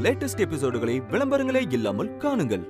Latest எபிசோடுகளை விளம்பரங்களே இல்லாமல் காணுங்கள்.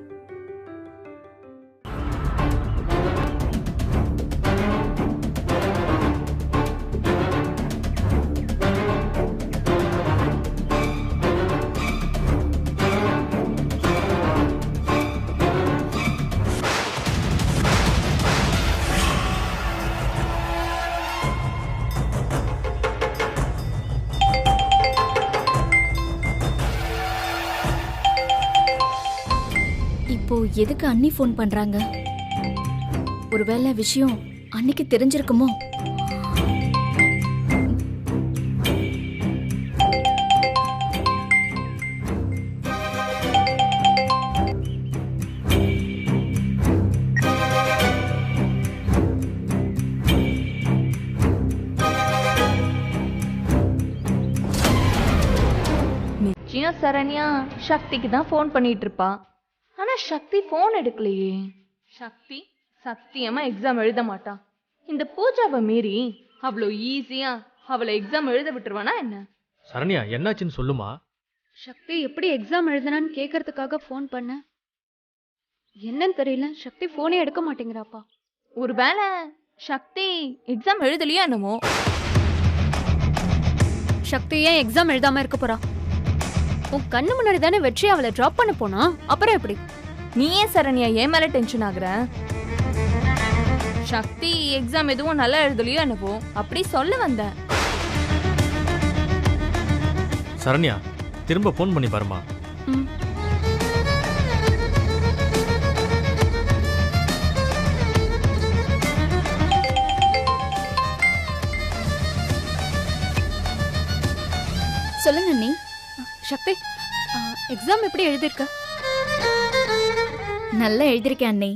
இப்போ எதுக்கு அண்ணி ஃபோன் பண்றாங்க? ஒருவேளை விஷயம் அன்னைக்கு தெரிஞ்சிருக்குமோ? நிச்சயம் சரண்யா சக்திக்கு தான் ஃபோன் பண்ணிட்டு இருப்பா. ஆனா சக்தி போன் எடுக்கலையே. சக்தி சத்தியமா எக்ஸாம் எழுத மாட்டா. இந்த பூஜாவை மீறி அவ்வளோ ஈஸியா அவளை எக்ஸாம் எழுத விட்டுருவானா என்ன? சரண்யா என்னாச்சுன்னு சொல்லுமா. சக்தி எப்படி எக்ஸாம் எழுதுனான்னு கேட்கறதுக்காக ஃபோன் பண்ண. என்னன்னு தெரியல, சக்தி போனே எடுக்க மாட்டேங்கிறாப்பா. ஒருவேளை சக்தி எக்ஸாம் எழுதலையா என்னமோ? சக்தி ஏன் எக்ஸாம் எழுதாம இருக்க போறா? உன் கண்ணு முன்னாடி தானே வெற்றி அவளை டிராப் பண்ண போனா, அப்புறம் எப்படி? நீ ஏன் சரண்யா ஏன் மேல டென்ஷன் ஆகுற? சக்தி எக்ஸாம் எதுவும் நல்லா எழுதலையோ என்னவோ அப்படி சொல்ல வந்தேன். சரண்யா திரும்ப போன் பண்ணி பாருமா. சொல்லுங்க அண்ணி. சக்தி எக்ஸாம் எப்படி எழுதிருக்க? நல்லா எழுதிருக்கேன் அண்ணி.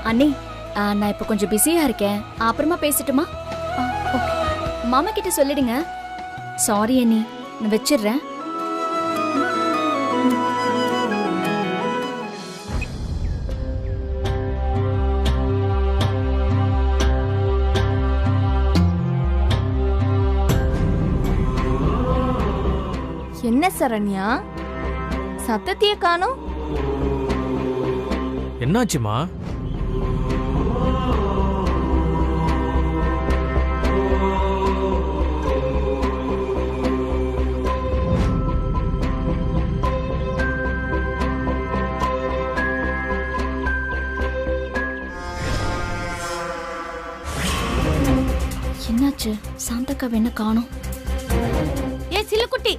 அண்ணி நான் இப்ப கொஞ்சம் பிஸியா இருக்கேன், அப்புறமா பேசட்டுமா? மாமா கிட்ட சொல்லிடுங்க. சாரி அண்ணி, நான் வச்சிடுறேன். என்ன சரண்யா சத்தத்தையே காணோம்? என்னாச்சுமா? என்னாச்சு? சாந்தக்கா என்ன காணோம்? ஏ சில்லுக்குட்டி,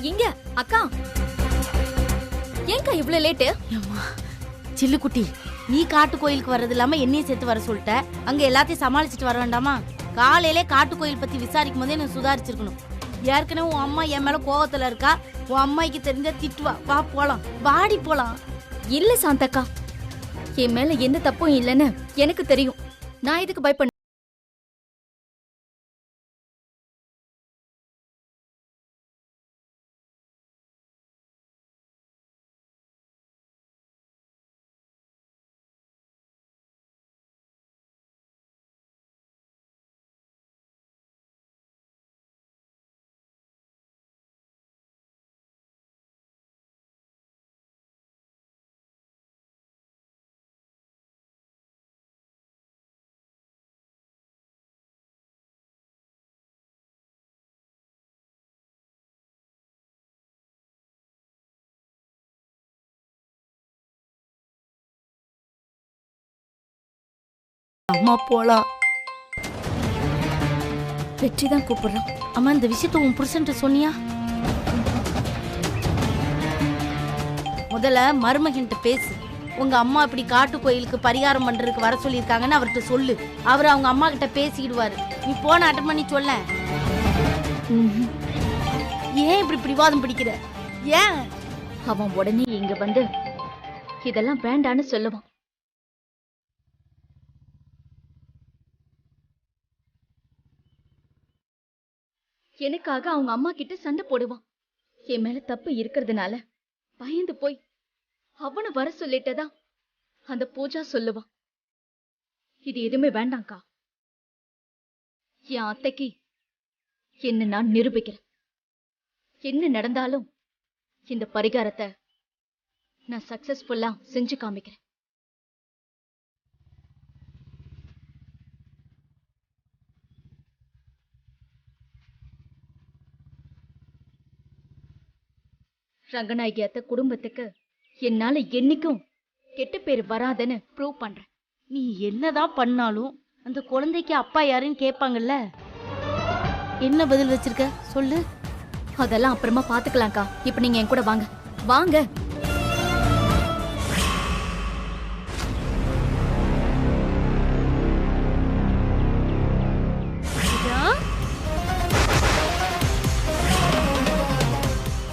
இங்க அக்கா. ஏன்க்கா இவ்வளவு லேட்டு? சில்லுக்குட்டி, நீ காட்டு கோயிலுக்கு வர்றது இல்லாம என்னையும் சேர்த்து வர சொல்லிட்ட. அங்க எல்லாத்தையும் சமாளிச்சுட்டு வர வேண்டாமா? காலையிலே காட்டு கோயில் பத்தி விசாரிக்கும் போதே நான் சுதாரிச்சிருக்கணும். ஏற்கனவே உன் அம்மா என் மேல கோவத்துல இருக்கா. உன் அம்மாய்க்கு தெரிஞ்ச திட்டுவா. வா போலாம், வாடி போலாம். இல்ல சாந்தக்கா, என் மேல எந்த தப்பும் இல்லைன்னு எனக்கு தெரியும். நான் இதுக்கு பயப்பட. அம்மா போலாம். வெற்றி தான் கூப்பிடுறான். அம்மா இந்த விஷயத்த உன் புருஷன்ட்ட சொன்னியா? முதல்ல மருமகன்கிட்ட பேசு. உங்க அம்மா இப்படி காட்டு கோயிலுக்கு பரிகாரம் பண்றதுக்கு வர சொல்லியிருக்காங்கன்னு அவர்கிட்ட சொல்லு. அவர் அவங்க அம்மா கிட்ட பேசிடுவாரு. நீ போன அட்டன் பண்ணி சொல்ல. ஏன் இப்படி பிடிவாதம் பிடிக்கிற? ஏன்? அவன் உடனே இங்க வந்து இதெல்லாம் வேண்டான்னு சொல்லுவான். எனக்காக அவங்க அம்மா கிட்ட சண்டை போடுவான். என் மேல தப்பு இருக்கிறதுனால பயந்து போய் அவனை வர சொல்லிட்டதா அந்த பூஜா சொல்லுவான். இது எதுவுமே வேண்டாம்க்கா. என் அத்தைக்கு என்ன நான் நிரூபிக்கிறேன். என்ன நடந்தாலும் இந்த பரிகாரத்தை நான் சக்சஸ்ஃபுல்லா செஞ்சு காமிக்கிறேன். ரங்கநாயகி அத்தை குடும்பத்துக்கு என்னால என்னைக்கும் கெட்ட பேர் வராதுன்னு ப்ரூவ் பண்றேன். நீ என்னதான் பண்ணாலும் அந்த குழந்தைக்கு அப்பா யாருன்னு கேட்பாங்கல்ல, என்ன பதில் வச்சிருக்க சொல்லு. அதெல்லாம் அப்புறமா பாத்துக்கலாம்க்கா. இப்ப நீங்க என் கூட வாங்க. வாங்க.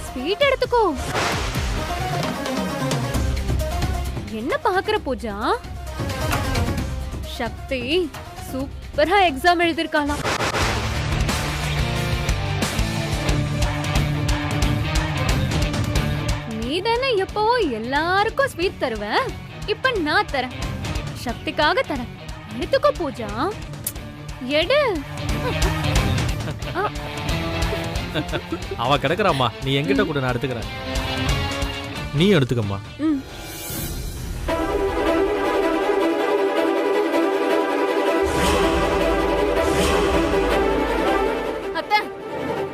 ஸ்வீட் எடுத்துக்கோ. என்ன பாக்குற பூஜா? சக்தி சூப்பரா எக்ஸாம் எழுதிருக்காளாம். நீ தானே எப்பவோ எல்லாருக்கும் ஸ்வீட் தருவ, இப்ப நான் தரேன். சக்திக்காக தரேன். எடுத்துக்கோ பூஜா, எடு. அவ கிடக்குறாம்மா, நீ என்கிட்ட கூட நான் எடுத்துக்கிறேன். நீ எடுத்துக்கம்மா. அத்தை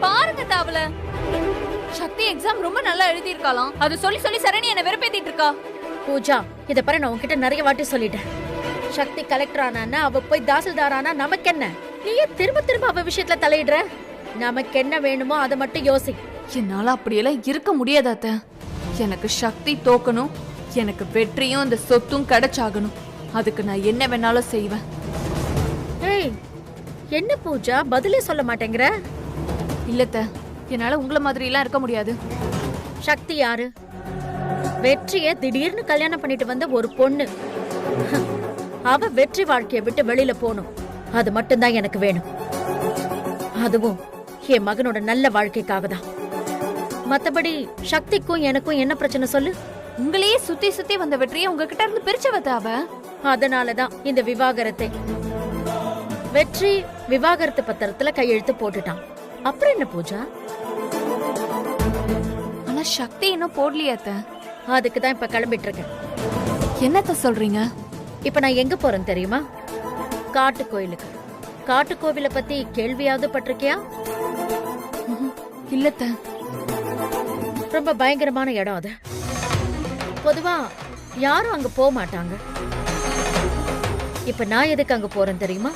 பாருங்க தாவல, சக்தி எக்ஸாம் ரொம்ப நல்லா எழுதியிருக்காளாம். அது சொல்லி சொல்லி சரணி என்ன வெறுப்பேத்திட்டு இருக்கா. பூஜா, இத பாரு, நான் உன்கிட்ட நிறைய வாட்டி சொல்லிட்டேன். சக்தி கலெக்டர் ஆனா அவ போய் தாசில்தார் ஆனா நமக்கு என்ன? நீயே திரும்ப திரும்ப அவ விஷயத்துல தலையிடுற. நமக்கு என்ன வேணுமோ அதை மட்டும் யோசி. என்னால அப்படியெல்லாம் இருக்க முடியாது அத்தை. எனக்கு சக்தி தோக்கணும், எனக்கு வெற்றியும் இந்த சொத்தும் கிடைச்சாகணும். அதுக்கு நான் என்ன வேணாலும் செய்வேன். ஏய், என்ன பூஜா பதிலே சொல்ல மாட்டேங்கிற? இல்லத்த, என்னால உங்கள மாதிரி எல்லாம் இருக்க முடியாது. சக்தி யாரு? வெற்றிய திடீர்னு கல்யாணம் பண்ணிட்டு வந்த ஒரு பொண்ணு. அவ வெற்றி வாழ்க்கைய விட்டு வெளியில போகணும். அது மட்டும்தான் எனக்கு வேணும். அதுவும் என் மகனோட நல்ல வாழ்க்கைக்காக தான். மத்தபடி சக்திக்கும் எனக்கும் என்ன பிரச்சனை சொல்லு? உங்களையே சுத்தி சுத்தி வந்த வெற்றியை உங்ககிட்ட இருந்து பிரிச்சவத்த அவ. அதனாலதான் இந்த விவாகரத்தை. வெற்றி விவாகரத்து பத்திரத்துல கையெழுத்து போட்டுட்டான். அப்புறம் என்ன பூஜா? ஆனா சக்தி இன்னும் போடலையே அத்தை. அதுக்குதான் இப்ப கிளம்பிட்டு இருக்கேன். என்னத்த சொல்றீங்க? இப்ப நான் எங்க போறேன் தெரியுமா? காட்டு கோயிலுக்கு. காட்டு கோவில பத்தி கேள்வியாவது பட்டிருக்கியா? இல்லத்த. ரொம்ப பயங்கரமான இடம் அது. பொதுவா யாரும் அங்க போக மாட்டாங்க. இப்ப நான் எதுக்கு அங்க போறேன் தெரியுமா?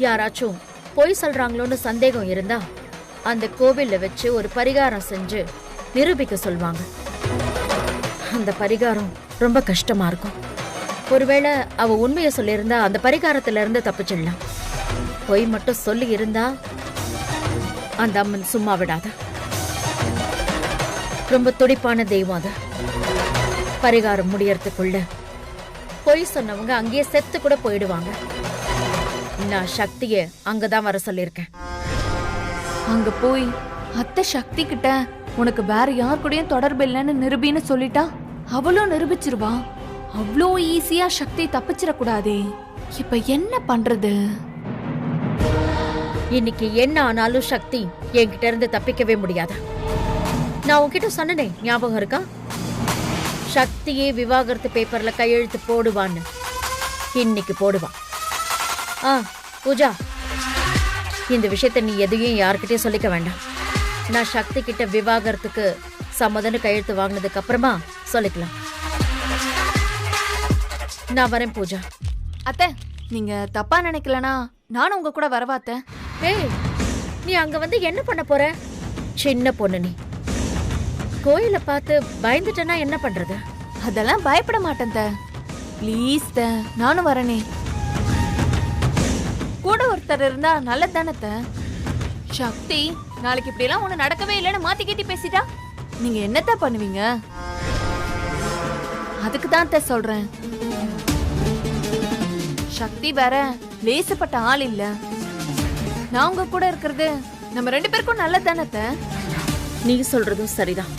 யாராச்சும் பொய் சொல்றாங்களோன்னு சந்தேகம் இருந்தா அந்த கோவில்ல வச்சு ஒரு பரிகாரம் செஞ்சு நிரூபிக்க சொல்வாங்க. அந்த பரிகாரம் ரொம்ப கஷ்டமா இருக்கும். ஒருவேளை அவ உண்மையை சொல்லியிருந்தா அந்த பரிகாரத்துல இருந்து தப்பிச்சிடலாம். பொய் மட்டும் சொல்லி இருந்தா அந்த அம்மன் சும்மா விடாத. ரொம்ப துடிப்பான தெய்வம் அது. பரிகாரம் முடியறதுக்குள்ள பொய் சொன்னவங்க அங்கேயே செத்து கூட போயிடுவாங்க. நான் சக்திய அங்கதான் வர சொல்லியிருக்கேன். அங்க போய் அத்தை சக்தி கிட்ட உனக்கு வேற யார் கூடயும் தொடர்பு இல்லைன்னு நிரூபின்னு சொல்லிட்டா அவளும் நிரூபிச்சிருவா. அவ்வளோ ஈஸியா சக்தி தப்பிச்சிடக்கூடாதே. இப்ப என்ன பண்றது? இன்னைக்கு என்ன ஆனாலும் சக்தி என்கிட்ட இருந்து தப்பிக்கவே முடியாத. நான் உன்கிட்ட சொன்னனே, ஞாபகம் இருக்கா? சக்தியே விவாகரத்து பேப்பர்ல கையெழுத்து போடுவான்னு. இன்னைக்கு போடுவான். பூஜா, இந்த விஷயத்த நீ எதையும் யார்கிட்டயும் சொல்லிக்க வேண்டாம். நான் சக்தி கிட்ட விவாகரத்துக்கு சம்மதன்னு கையெழுத்து வாங்கினதுக்கு அப்புறமா சொல்லிக்கலாம். நான் வரேன் பூஜா. அத்தை, நீங்க தப்பா நினைக்கலனா நானும் உங்க கூட வரவா அத்தை? ஏய், நீ அங்க வந்து என்ன பண்ண போற? சின்ன பொண்ணு நீ. கோயில பார்த்து பயந்துட்டனா என்ன பண்றது? அதெல்லாம் பயப்பட மாட்டேன் த. ப்ளீஸ் த, நானும் வரனே. கூட ஒருத்தர் இருந்தா நல்லதானே த. சக்தி நாளைக்கு இப்படி எல்லாம் ஒண்ணு நடக்கவே இல்லைன்னு மாத்தி கேட்டி பேசிட்டா நீங்க என்னத்த பண்ணுவீங்க? அதுக்கு தான் த சொல்றேன். சக்தி வேற லேசப்பட்ட ஆள் இல்ல. நான் உங்க கூட இருக்கிறது நம்ம 2 பேருக்கும் நல்லதானே த. நீ சொல்றதும் சரிதான்.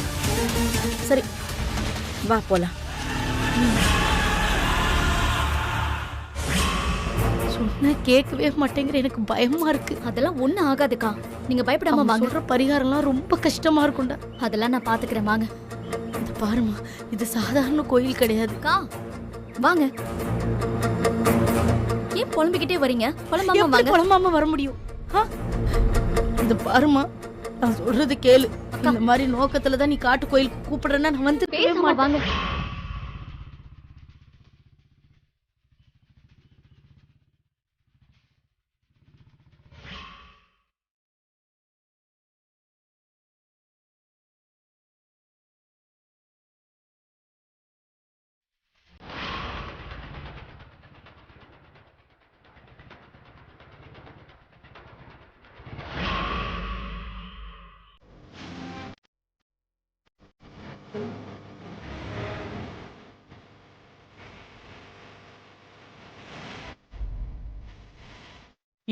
சரி, வா போலாம். சொன்ன கேட்கவே மாட்டேங்கிற, எனக்கு பயமா இருக்கு. அதெல்லாம் ஒண்ணும் ஆகாதுக்கா, நீங்க பயப்படாம அவன் வாங்க. சொல்ற பரிகாரம்லாம் ரொம்ப கஷ்டமா இருக்கும்டா. அதெல்லாம் நான் பாத்துக்கிறேன், வாங்க. இது பாருமா, இது சாதாரண கோயில் கிடையாது. அக்கா வாங்க. ஏன் புலம்பிக்கிட்டே வரீங்க? புலம்பாம எப்படி வாங்க. புலம்பாம வர முடியும்? இது பாருமா, நான் சொல்றது கேளு. இந்த மாதிரி நோக்கத்துல தான் நீ காட்டு கோயிலுக்கு கூப்பிடுறேன்னா நான் வந்து பேசாம வாங்க.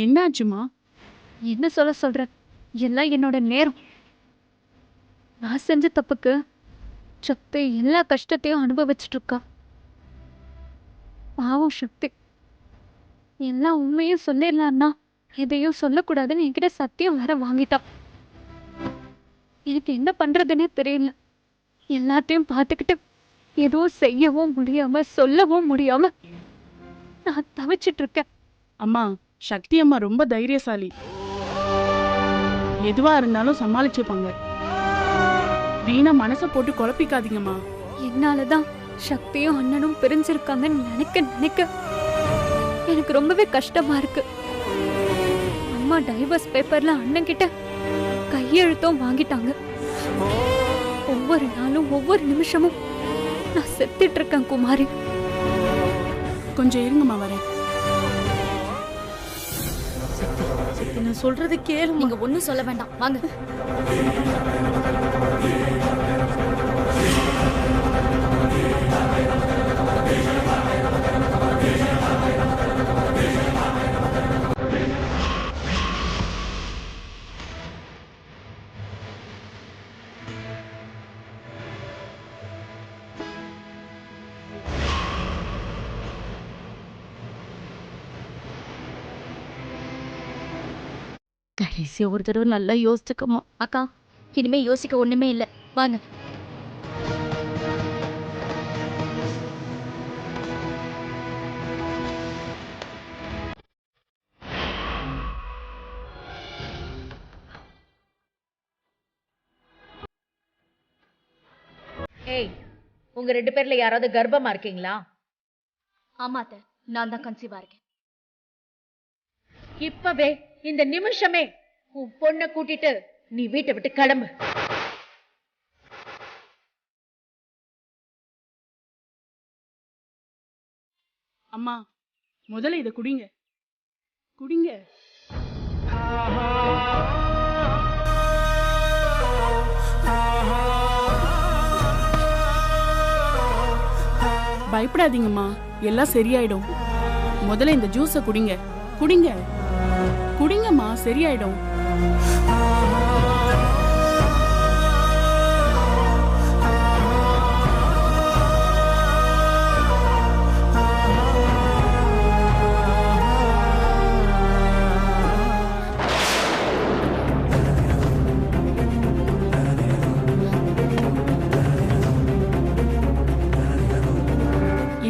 என்னாச்சுமா? என்ன சொல்ற? எல்லாம் என்னோட நேரம். நான் செஞ்ச தப்புக்கு சக்தி எல்லா கஷ்டத்தையும் அனுபவிச்சுட்டு இருக்கா. பாவம் சக்தி. எல்லா உண்மையும் சொல்லிடலான்னா எதையும் சொல்லக்கூடாதுன்னு என்கிட்ட சத்தியம் வேற வாங்கிட்டா. எனக்கு என்ன பண்றதுன்னே தெரியல. எல்லாத்தையும் பார்த்துக்கிட்டு எதுவும் செய்யவும் முடியாம சொல்லவும் முடியாம நான் தவிச்சிட்டு இருக்கேன். அம்மா, சக்தி அம்மா ரொம்ப தைரியசாலி. எதுவா இருந்தாலும் சமாளிச்சுப்பாங்க. வீணா மனசை போட்டு குழப்பிக்காதீங்கம்மா. என்னாலதான் சக்தியும் அண்ணனும் பிரிஞ்சிருக்காங்கன்னு நினைக்க எனக்கு ரொம்பவே கஷ்டமா இருக்கு. அம்மா டைவர்ஸ் பேப்பர்ல அண்ணன் கிட்ட கையெழுத்தும் வாங்கிட்டாங்க. ஒவ்வொரு நாளும் ஒவ்வொரு நிமிஷமும் நான் செத்துட்டு இருக்கேன் குமாரி. கொஞ்சம் இருங்கம்மா, வரேன். நான் சொல்றது கேளு. நீங்க ஒண்ணும் சொல்ல வேண்டாம், வாங்க. கடைசி ஒரு தடவை நல்லா யோசிச்சுக்கமா. அக்கா, இனிமே யோசிக்க ஒண்ணுமே இல்ல, வாங்க. ஏய், உங்க 2 பேர்ல யாராவது கர்ப்பமா இருக்கீங்களா? ஆமா அத்தை, நான் தான் கன்சீவா இருக்கேன். இப்பவே இந்த நிமிஷமே உன் பொண்ணை கூட்டிட்டு நீ வீட்டை விட்டு கிளம்பு. அம்மா, முதல்ல இதை குடிங்க. குடிங்க. பயப்படாதீங்கம்மா, எல்லாம் சரியாயிடும். முதல்ல இந்த ஜூஸை குடிங்க. குடிங்க குடிங்கம்மா, சரியாயிடும்.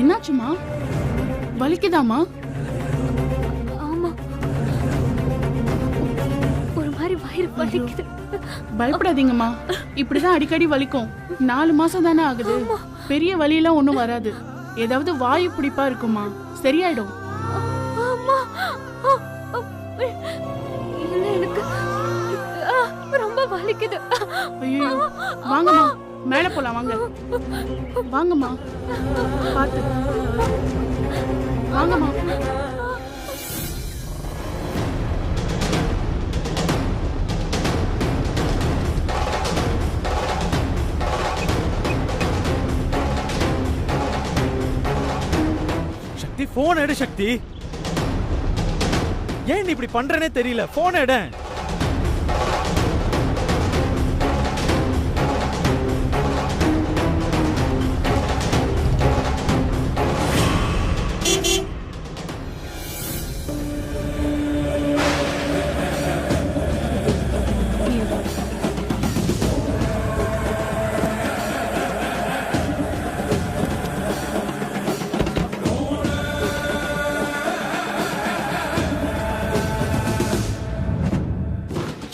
என்னாச்சுமா? வலிக்குதாமா? ஆமா, ஒரு மாதிரி வயிறு வலிக்குது. பயப்படாதீங்கம்மா, இப்படிதான் அடிக்கடி வலிக்கும். 4 மாசம் தானே ஆகுது. பெரிய வலியெல்லாம் ஒண்ணும் வராது. ஏதாவது வாயு பிடிப்பா இருக்குமா, சரியாயிடும். அம்மா, இல்ல, எனக்கு ரொம்ப வலிக்குது. ஐயோ, வாங்கம்மா, மேல போலாம். வாங்க வாங்கம்மா, பாத்து வாங்கம்மா. சக்தி, போன் எடு. சக்தி, ஏன் நீ இப்படி பண்றனே தெரியல. போன் எடு.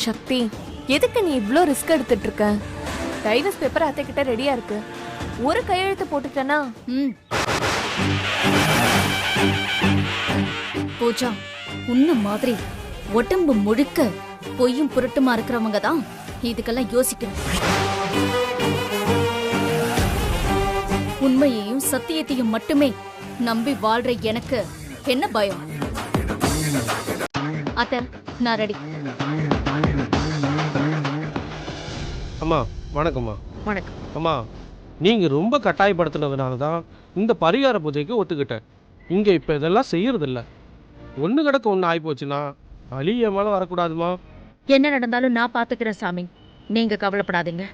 சக்தி, எதுக்கு நீ இவ்ளோ ரிஸ்க் எடுத்துட்டு இருக்க? டைவர்ஸ் பேப்பர் அத்தை கிட்ட ரெடியா இருக்கு. ஒரு கையெழுத்து போட்டுட்டேன்னா பூஜா, உன்ன மாதிரி உடம்பு முழுக்க பொய்யும் புரட்டுமா இருக்கிறவங்க தான் இதுக்கெல்லாம் யோசிக்கணும். உண்மையையும் சத்தியத்தையும் மட்டுமே நம்பி வாழ்ற எனக்கு என்ன பயம்? அத்தை, நான் ரெடி. அம்மா வணக்கம்மா. வணக்கம். அம்மா, நீங்கள் ரொம்ப கட்டாயப்படுத்தினதுனால தான் இந்த பரிகார பூஜைக்கு ஒத்துக்கிட்டேன். இங்கே இப்போ இதெல்லாம் செய்யறதில்ல. ஒன்று கிடக்க ஒன்று ஆகிப்போச்சுன்னா அழி என் மேலே வரக்கூடாதுமா. என்ன நடந்தாலும் நான் பாத்துக்கிறேன் சாமி, நீங்க கவலைப்படாதீங்க.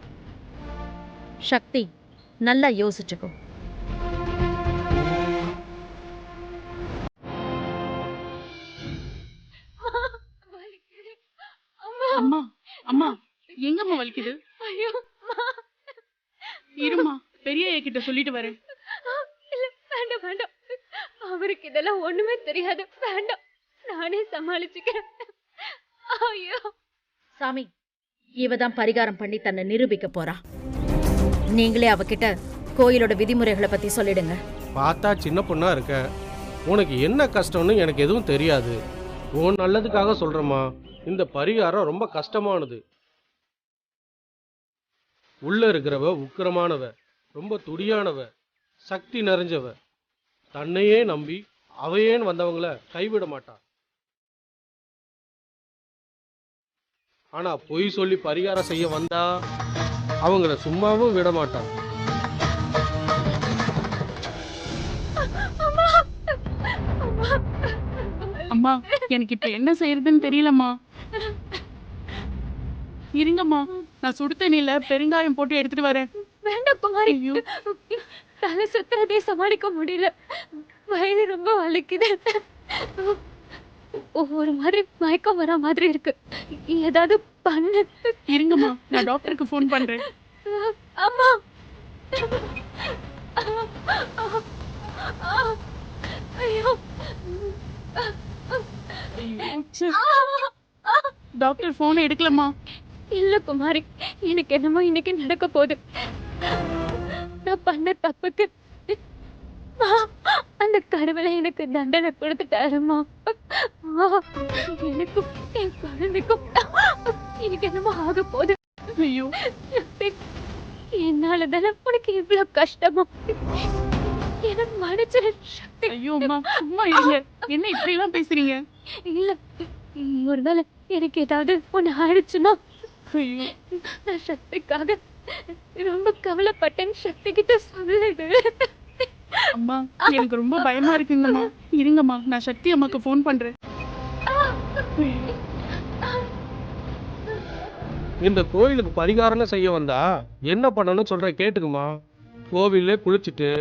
சக்தி, நல்லா யோசிச்சுக்கோ. அம்மா அம்மா எங்கம்மா வலிக்குது? இருமா, பெரிய ஐயா கிட்ட சொல்லிட்டு வரேன். இல்ல, வேண்டாம் வேண்டாம், அவருக்கு இதெல்லாம் ஒண்ணுமே தெரியாது. வேண்டாம், நானே சமாளிச்சுக்கிறேன். ஐயோ சாமி, இவ தான் பரிகாரம் பண்ணி தன்னை நிரூபிக்க போறா. நீங்களே அவகிட்ட கோயிலோட விதிமுறைகளை பத்தி சொல்லிடுங்க. பார்த்தா சின்ன பொண்ணா இருக்க, உனக்கு என்ன கஷ்டம்னு எனக்கு எதுவும் தெரியாது. உன் நல்லதுக்காக சொல்கிறேம்மா, இந்த பரிகாரம் ரொம்ப கஷ்டமானது. உள்ள இருக்கிறவ உக்கிரமானவ, ரொம்ப துடியானவ, சக்தி நிறைஞ்சவ. தன்னையே நம்பி அவையேன்னு வந்தவங்கள கைவிட மாட்டான். ஆனா பொய் சொல்லி பரிகாரம் செய்ய வந்தா அவங்கள சும்மாவும் விட மாட்டான். அம்மா, எனக்கு இப்ப என்ன செய்யறதுன்னு தெரியலம்மா. இருங்கம்மா, நான் சுடு தண்ணியில பெருங்காயம் போட்டு எடுத்துட்டு வரேன். வேண்டாம் குமாரி, தலை சுத்துறதே சமாளிக்க முடியல. வயிறு ரொம்ப வலிக்குது. ஒரு மாதிரி மயக்கம் வர மாதிரி இருக்கு. ஏதாவது பண்ணு. இருங்கம்மா, நான் டாக்டருக்கு ஃபோன் பண்றேன். அம்மா, ஐயோ, டாக்டர் போன் எடுக்கலம்மா. இல்ல குமாரி, எனக்கு என்னமோ இன்னைக்கு நடக்க போகுது. நான் பண்ண தப்புக்கு அந்த கடவுளை எனக்கு தண்டனை கொடுத்துட்டாருமா. எனக்கும் என் குழந்தைக்கும் எனக்கு என்னமோ ஆக போகுது. ஐயோ, என்னால தானே உனக்கு இவ்வளவு கஷ்டமா? எனக்கு மன்னிச்சிரு சக்தி. ஐயோ அம்மா, சும்மா இருங்க. என்ன இப்படி எல்லாம் பேசுறீங்க? இல்ல, ஒருவேளை எனக்கு ஏதாவது ஒண்ணு ஆயிடுச்சுன்னா ஐயோ, நான் சக்திக்காக ரொம்ப கவலைப்பட்டேன்னு சக்தி கிட்ட சொல்லுது. அம்மா, எனக்கு ரொம்ப பயமா இருக்குங்கம்மா. இருங்கம்மா, நான் சக்தி அம்மாக்கு ஃபோன் பண்றேன். இந்த கோயிலுக்கு பரிகாரம் செய்ய வந்தா என்ன பண்ணணும்னு சொல்கிறேன் கேட்டுக்குமா. கோவிலே குளிச்சுட்டு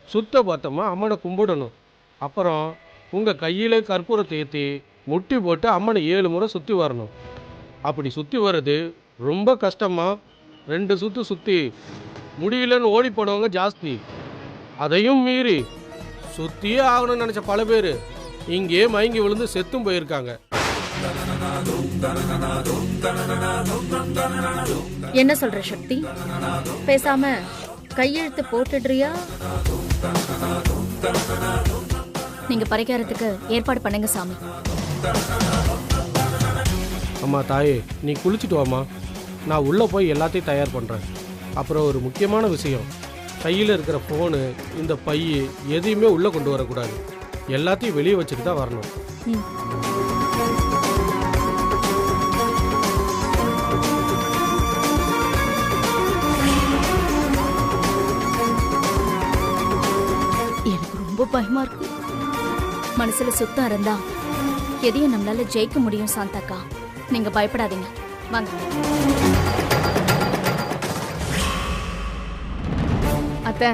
சுத்த பத்தமா அம்மனை கும்பிடணும். அப்புறம் உங்கள் கையிலே கற்பூரத்தை ஏற்றி முட்டி போட்டு அம்மனை 7 முறை சுற்றி வரணும். அப்படி சுற்றி வர்றது ரொம்ப கஷ்டமா. 2 சுற்று சுற்றி முடியலன்னு ஓடி போனவங்க ஜாஸ்தி. அதையும் மீறி சுற்றியே ஆகணும்னு நினச்ச பல பேர் இங்கே மயங்கி விழுந்து செத்தும் போயிருக்காங்க. என்ன சொல்ற சக்தி? பேசாம கையெழுத்து போட்டுடுறியா? நீங்க பரிகாரத்துக்கு ஏற்பாடு பண்ணுங்க சாமி. அம்மா தாயே, நீ குளிச்சுட்டு வாம்மா. நான் உள்ளே போய் எல்லாத்தையும் தயார் பண்ணுறேன். அப்புறம் ஒரு முக்கியமான விஷயம், கையில் இருக்கிற ஃபோனு, இந்த பை எதையுமே உள்ளே கொண்டு வரக்கூடாது. எல்லாத்தையும் வெளியே வச்சுட்டு தான் வரணும். எனக்கு ரொம்ப பயமா இருக்கு. மனசுல சுத்தம் இருந்தா எதையும் நம்மளால ஜெயிக்க முடியும் சாந்தக்கா. நீங்க பயப்படாதீங்க, வாங்க. அத்தை,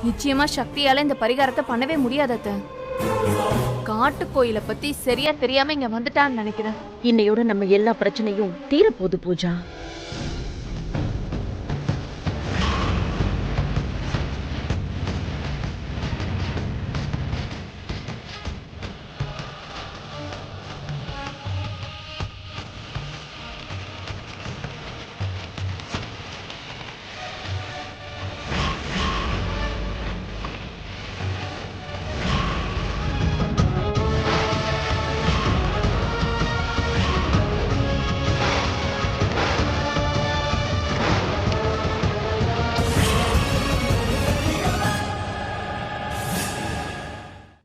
நிச்சயமா சக்தியால இந்த பரிகாரத்தை பண்ணவே முடியாது அத்தை. காட்டு கோயிலை பத்தி சரியா தெரியாம இங்க வந்துட்டான்னு நினைக்கிறேன். இன்னையோட நம்ம எல்லா பிரச்சனையும் தீரப்போகுது பூஜா.